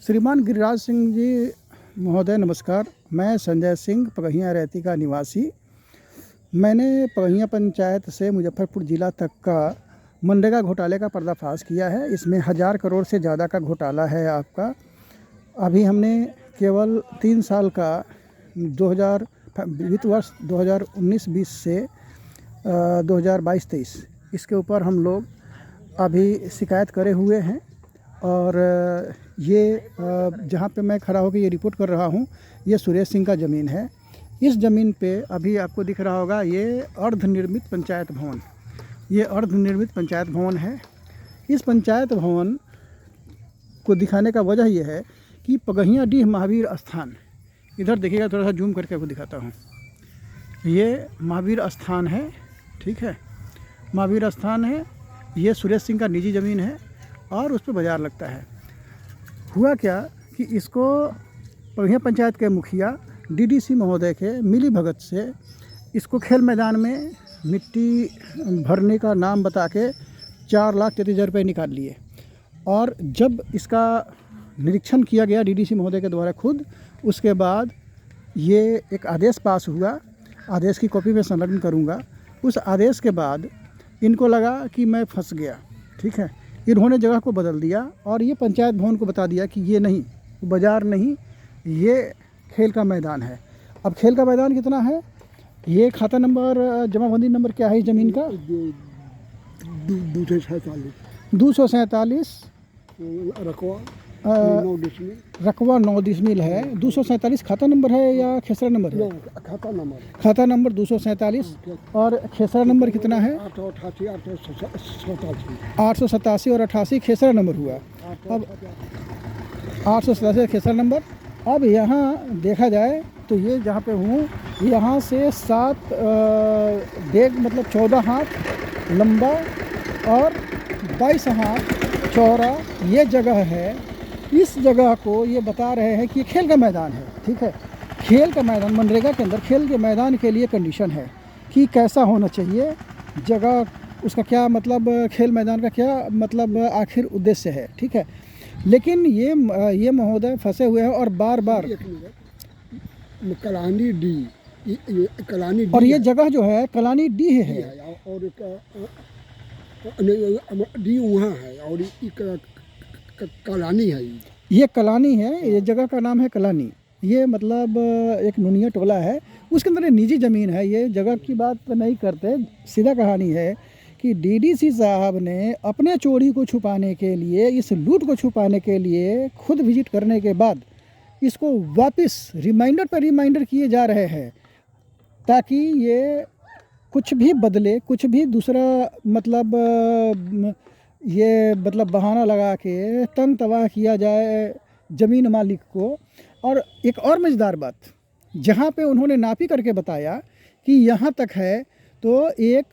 श्रीमान गिरिराज सिंह जी महोदय नमस्कार। मैं संजय सिंह पगहियाँ रैती का निवासी। मैंने पगहियाँ पंचायत से मुजफ्फरपुर ज़िला तक का मनरेगा घोटाले का पर्दाफाश किया है। इसमें 1000 करोड़ से ज़्यादा का घोटाला है आपका। अभी हमने केवल 3 साल का 2000 वित्त वर्ष 2019-20 से 2022-23 इसके ऊपर हम लोग अभी शिकायत करे हुए हैं। और ये जहाँ पे मैं खड़ा होकर ये रिपोर्ट कर रहा हूँ, ये सुरेश सिंह का ज़मीन है। इस ज़मीन पे अभी आपको दिख रहा होगा ये अर्धनिर्मित पंचायत भवन, ये अर्धनिर्मित पंचायत भवन है। इस पंचायत भवन को दिखाने का वजह ये है कि पगहियाँ डीह महावीर स्थान, इधर देखिएगा, थोड़ा सा जूम करके आपको दिखाता हूँ। ये महावीर स्थान है, ठीक है, महावीर स्थान है। ये सुरेश सिंह का निजी ज़मीन है और उस पर बाज़ार लगता है। हुआ क्या कि इसको पगहियाँ पंचायत के मुखिया डीडीसी महोदय के मिली भगत से इसको खेल मैदान में मिट्टी भरने का नाम बता के 4,33,000 रुपये निकाल लिए। और जब इसका निरीक्षण किया गया डीडीसी महोदय के द्वारा खुद, उसके बाद ये एक आदेश पास हुआ। आदेश की कॉपी में संलग्न करूँगा। उस आदेश के बाद इनको लगा कि मैं फंस गया, ठीक है। इन्होंने जगह को बदल दिया और ये पंचायत भवन को बता दिया कि ये नहीं, बाज़ार नहीं, ये खेल का मैदान है। अब खेल का मैदान कितना है, ये खाता नंबर, जमाबंदी नंबर क्या है इस ज़मीन का? 247 रकवा 9 डिसमिल है। 247 खाता नंबर है या खेसरा नंबर है? खाता नंबर 247। और खेसरा नंबर कितना है? 887 और 88 खेसरा नंबर हुआ। अब 887 खेसरा नंबर। अब यहाँ देखा जाए तो ये जहाँ पे हूँ, यहाँ से 7 डेग मतलब 14 हाथ लंबा और 22 हाथ चौड़ा ये जगह है। इस जगह को ये बता रहे हैं कि खेल का मैदान है, ठीक है। खेल का मैदान मनरेगा के अंदर खेल के मैदान के लिए कंडीशन है कि कैसा होना चाहिए जगह, उसका क्या मतलब, खेल मैदान का क्या मतलब आखिर उद्देश्य है, ठीक है। लेकिन ये महोदय फंसे हुए हैं और बार बार कलानी डी और ये जगह जो है कलानी डी है और डी वहाँ है और कलानी है। ये कलानी है, ये जगह का नाम है कलानी। ये मतलब एक नुनिया टोला है, उसके अंदर निजी ज़मीन है। ये जगह की बात नहीं करते। सीधा कहानी है कि डीडीसी साहब ने अपने चोरी को छुपाने के लिए, इस लूट को छुपाने के लिए खुद विजिट करने के बाद इसको वापस रिमाइंडर पर रिमाइंडर किए जा रहे हैं ताकि ये कुछ भी बदले, कुछ भी दूसरा मतलब ये मतलब बहाना लगा के तंग तबाह किया जाए ज़मीन मालिक को। और एक और मज़ेदार बात, जहाँ पे उन्होंने नापी करके बताया कि यहाँ तक है, तो एक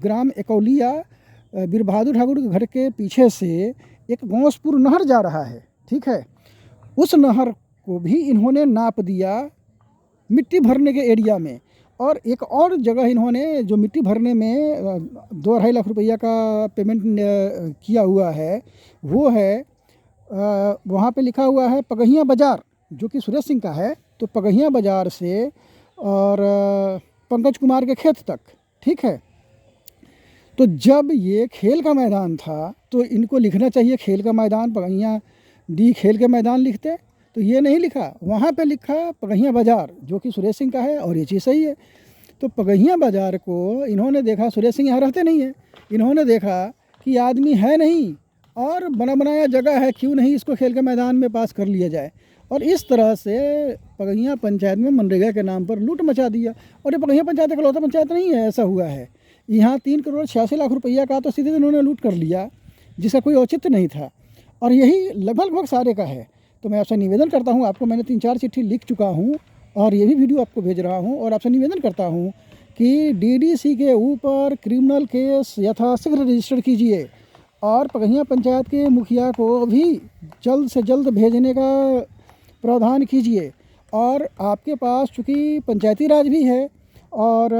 ग्राम एकौलिया बीर बहादुर ठाकुर के घर के पीछे से एक गौसपुर नहर जा रहा है, ठीक है। उस नहर को भी इन्होंने नाप दिया मिट्टी भरने के एरिया में। और एक और जगह इन्होंने जो मिट्टी भरने में 2-2.5 लाख रुपया का पेमेंट किया हुआ है, वो है वहाँ पे लिखा हुआ है पगहियाँ बाज़ार, जो कि सुरेश सिंह का है। तो पगहियाँ बाज़ार से और पंकज कुमार के खेत तक, ठीक है। तो जब ये खेल का मैदान था तो इनको लिखना चाहिए खेल का मैदान, पगहियाँ डी खेल के मैदान लिखते। तो ये नहीं लिखा, वहाँ पे लिखा पगहियाँ बाज़ार, जो कि सुरेश सिंह का है और ये चीज़ सही है। तो पगहियाँ बाज़ार को इन्होंने देखा, सुरेश सिंह यहाँ रहते नहीं हैं, इन्होंने देखा कि आदमी है नहीं और बना बनाया जगह है, क्यों नहीं इसको खेल के मैदान में पास कर लिया जाए। और इस तरह से पगहियाँ पंचायत में मनरेगा के नाम पर लूट मचा दिया। और ये पगहियाँ पंचायत इकलौता पंचायत नहीं है, ऐसा हुआ है। यहाँ 3,86,00,000 रुपया का तो सीधे इन्होंने लूट कर लिया, जिसका कोई औचित्य नहीं था। और यही लगभग सारे का है। तो मैं आपसे निवेदन करता हूँ, आपको मैंने 3-4 चिट्ठी लिख चुका हूँ और ये भी वीडियो आपको भेज रहा हूँ। और आपसे निवेदन करता हूँ कि डीडीसी के ऊपर क्रिमिनल केस यथाशीघ्र रजिस्टर कीजिए और पगहियाँ पंचायत के मुखिया को भी जल्द से जल्द भेजने का प्रावधान कीजिए। और आपके पास चूँकि पंचायती राज भी है और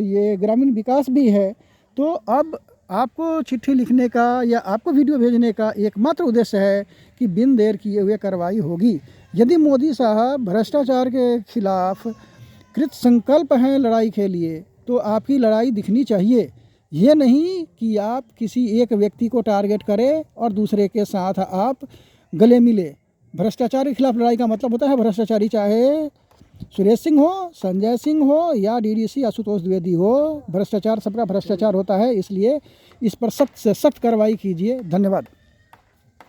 ये ग्रामीण विकास भी है, तो अब आपको चिट्ठी लिखने का या आपको वीडियो भेजने का एकमात्र उद्देश्य है कि बिन देर किए हुए कार्रवाई होगी। यदि मोदी साहब भ्रष्टाचार के खिलाफ कृत संकल्प हैं लड़ाई के लिए, तो आपकी लड़ाई दिखनी चाहिए। ये नहीं कि आप किसी एक व्यक्ति को टारगेट करें और दूसरे के साथ आप गले मिले। भ्रष्टाचार के खिलाफ लड़ाई का मतलब होता है भ्रष्टाचारी, चाहे सुरेश सिंह हो, संजय सिंह हो या डीडीसी आशुतोष द्विवेदी हो, भ्रष्टाचार सबका भ्रष्टाचार होता है। इसलिए इस पर सख्त से सख्त कार्रवाई कीजिए। धन्यवाद।